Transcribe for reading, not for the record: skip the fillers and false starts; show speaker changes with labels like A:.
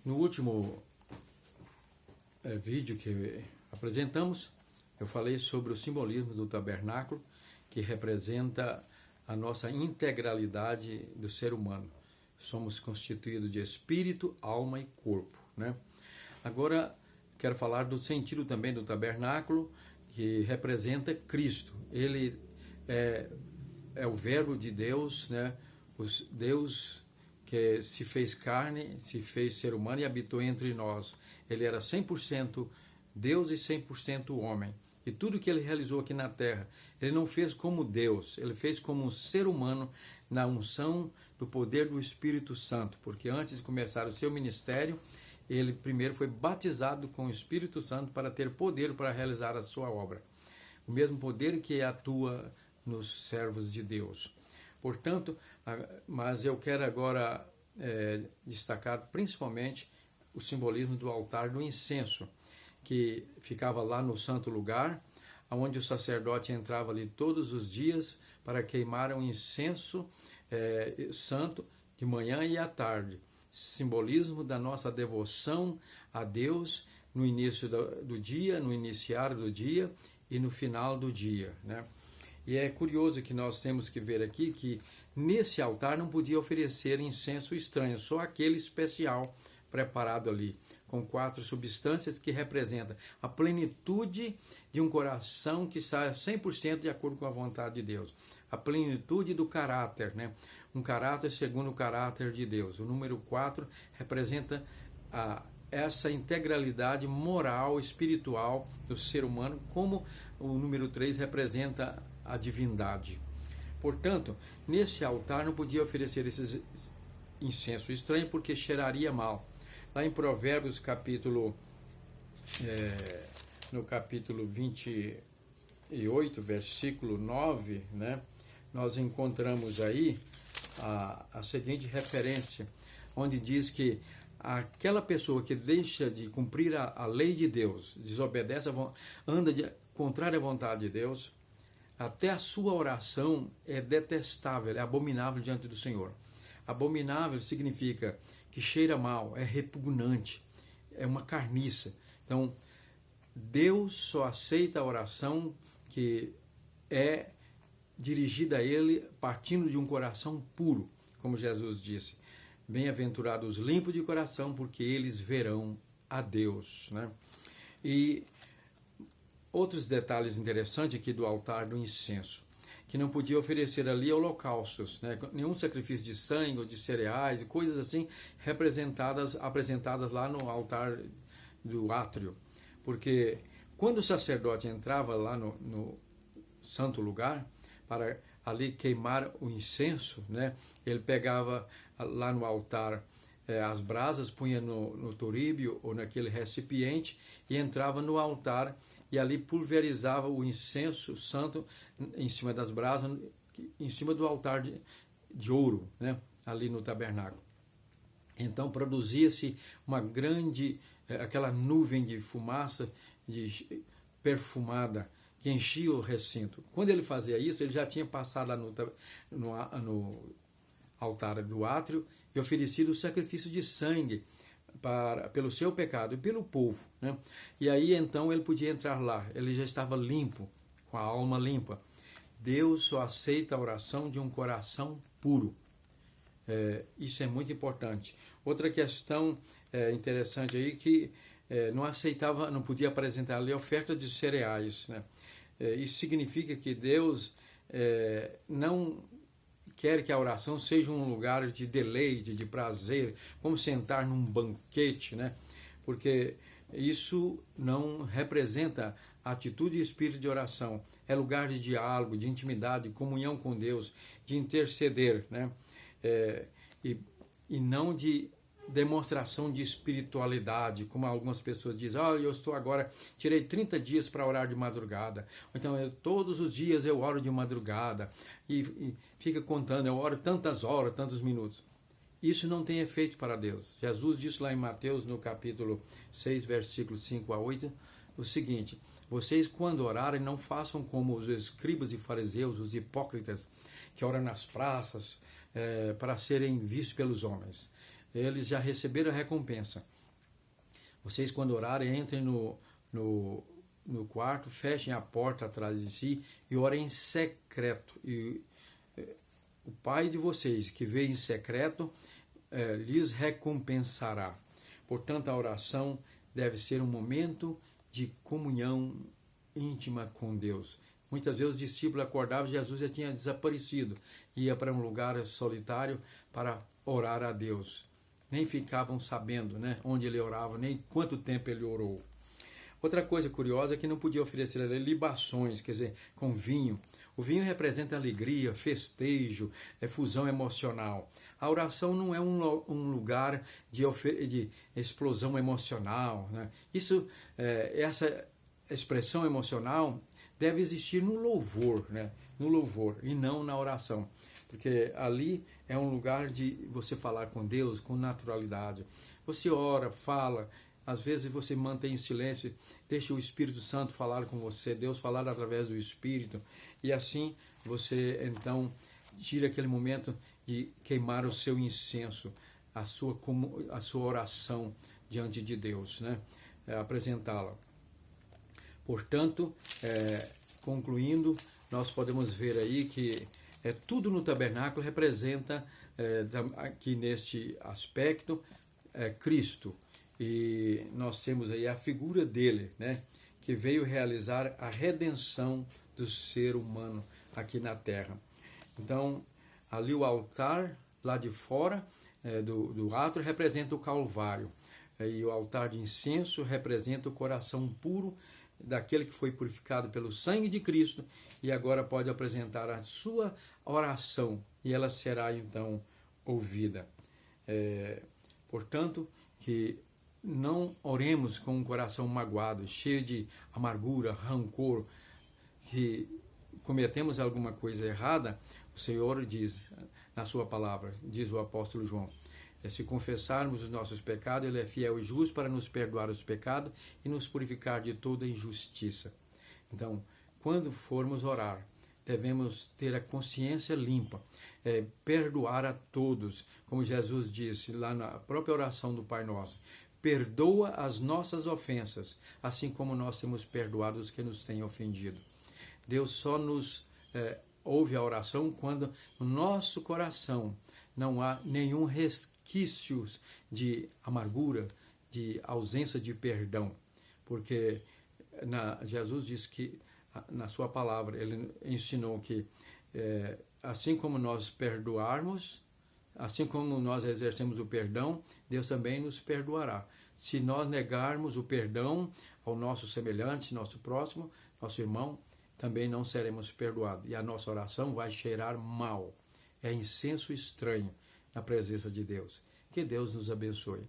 A: No último vídeo que apresentamos, eu falei sobre o simbolismo do tabernáculo, que representa a nossa integralidade do ser humano. Somos constituídos de espírito, alma e corpo, né? Agora, quero falar do sentido também do tabernáculo, que representa Cristo. Ele é o verbo de Deus, né? Deus que se fez carne, se fez ser humano e habitou entre nós. Ele era 100% Deus e 100% homem. E tudo que ele realizou aqui na terra, ele não fez como Deus, ele fez como um ser humano na unção do poder do Espírito Santo. Porque antes de começar o seu ministério, ele primeiro foi batizado com o Espírito Santo para ter poder para realizar a sua obra. O mesmo poder que atua nos servos de Deus. Portanto, mas eu quero agora destacar principalmente o simbolismo do altar do incenso, que ficava lá no santo lugar, onde o sacerdote entrava ali todos os dias para queimar um incenso santo de manhã e à tarde. Simbolismo da nossa devoção a Deus no início do dia, no iniciar do dia e no final do dia, né? E é curioso que nós temos que ver aqui que nesse altar não podia oferecer incenso estranho, só aquele especial preparado ali, com 4 substâncias que representam a plenitude de um coração que está 100% de acordo com a vontade de Deus. A plenitude do caráter, né? Um caráter segundo o caráter de Deus. O número 4 representa essa integralidade moral, espiritual do ser humano, como o número 3 representa a divindade. Portanto, nesse altar não podia oferecer esse incenso estranho porque cheiraria mal. Lá em Provérbios, no capítulo 28, versículo 9, né, nós encontramos aí a seguinte referência, onde diz que aquela pessoa que deixa de cumprir a lei de Deus, desobedece, anda contrária à vontade de Deus, até a sua oração é detestável, é abominável diante do Senhor. Abominável significa que cheira mal, é repugnante, é uma carniça. Então, Deus só aceita a oração que é dirigida a Ele partindo de um coração puro, como Jesus disse. Bem-aventurados os limpos de coração, porque eles verão a Deus, né? E outros detalhes interessantes aqui do altar do incenso, que não podia oferecer ali holocaustos, né? Nenhum sacrifício de sangue ou de cereais e coisas assim apresentadas lá no altar do átrio, porque quando o sacerdote entrava lá no santo lugar para ali queimar o incenso, né? Ele pegava lá no altar as brasas, punha no toríbio ou naquele recipiente e entrava no altar e ali pulverizava o incenso santo em cima das brasas, em cima do altar de ouro, né? Ali no tabernáculo. Então produzia-se uma grande, aquela nuvem de fumaça perfumada que enchia o recinto. Quando ele fazia isso, ele já tinha passado lá no altar do átrio e oferecido o sacrifício de sangue pelo seu pecado e pelo povo, né? E aí então ele podia entrar lá, ele já estava limpo, com a alma limpa. Deus só aceita a oração de um coração puro. Isso é muito importante. Outra questão interessante aí que não podia apresentar ali oferta de cereais, né? Isso significa que Deus não quer que a oração seja um lugar de deleite, de prazer, como sentar num banquete, né? Porque isso não representa a atitude e espírito de oração. É lugar de diálogo, de intimidade, de comunhão com Deus, de interceder, né? E não de demonstração de espiritualidade, como algumas pessoas dizem, eu estou agora, tirei 30 dias para orar de madrugada, então todos os dias eu oro de madrugada, e fica contando, eu oro tantas horas, tantos minutos. Isso não tem efeito para Deus. Jesus disse lá em Mateus, no capítulo 6, versículos 5 a 8, o seguinte: vocês quando orarem não façam como os escribas e fariseus, os hipócritas, que oram nas praças para serem vistos pelos homens. eles já receberam a recompensa. Vocês, quando orarem, entrem no quarto, fechem a porta atrás de si e orem em secreto. E o Pai de vocês, que vê em secreto, lhes recompensará. Portanto, a oração deve ser um momento de comunhão íntima com Deus. Muitas vezes os discípulos acordavam, Jesus já tinha desaparecido, ia para um lugar solitário para orar a Deus. Nem ficavam sabendo, né, onde ele orava, nem quanto tempo ele orou. Outra coisa curiosa é que não podia oferecer a ele libações, quer dizer, com vinho. O vinho representa alegria, festejo, fusão emocional. A oração não é um lugar de explosão emocional, né? Essa expressão emocional deve existir no louvor, né? No louvor e não na oração. Porque ali é um lugar de você falar com Deus com naturalidade. Você ora, fala, às vezes você mantém em silêncio, deixa o Espírito Santo falar com você, Deus falar através do Espírito, e assim você então tira aquele momento de queimar o seu incenso, a sua oração diante de Deus, né? Apresentá-la. Portanto, concluindo, nós podemos ver aí que tudo no tabernáculo representa, aqui neste aspecto, Cristo. E nós temos aí a figura dele, né, que veio realizar a redenção do ser humano aqui na terra. Então, ali o altar, lá de fora do átrio, representa o Calvário. E o altar de incenso representa o coração puro daquele que foi purificado pelo sangue de Cristo e agora pode apresentar a sua oração e ela será então ouvida. Portanto, que não oremos com um coração magoado, cheio de amargura, rancor, que cometemos alguma coisa errada. O Senhor diz na sua palavra, diz o apóstolo João, se confessarmos os nossos pecados, Ele é fiel e justo para nos perdoar os pecados e nos purificar de toda injustiça. Então, quando formos orar, devemos ter a consciência limpa, perdoar a todos, como Jesus disse lá na própria oração do Pai Nosso. Perdoa as nossas ofensas, assim como nós temos perdoado os que nos têm ofendido. Deus só nos ouve a oração quando no nosso coração não há nenhum resquício de amargura, de ausência de perdão. Porque Jesus disse que, na sua palavra, ele ensinou que assim como nós perdoarmos, assim como nós exercemos o perdão, Deus também nos perdoará. Se nós negarmos o perdão ao nosso semelhante, nosso próximo, nosso irmão, também não seremos perdoados. E a nossa oração vai cheirar mal. É incenso estranho na presença de Deus. Que Deus nos abençoe.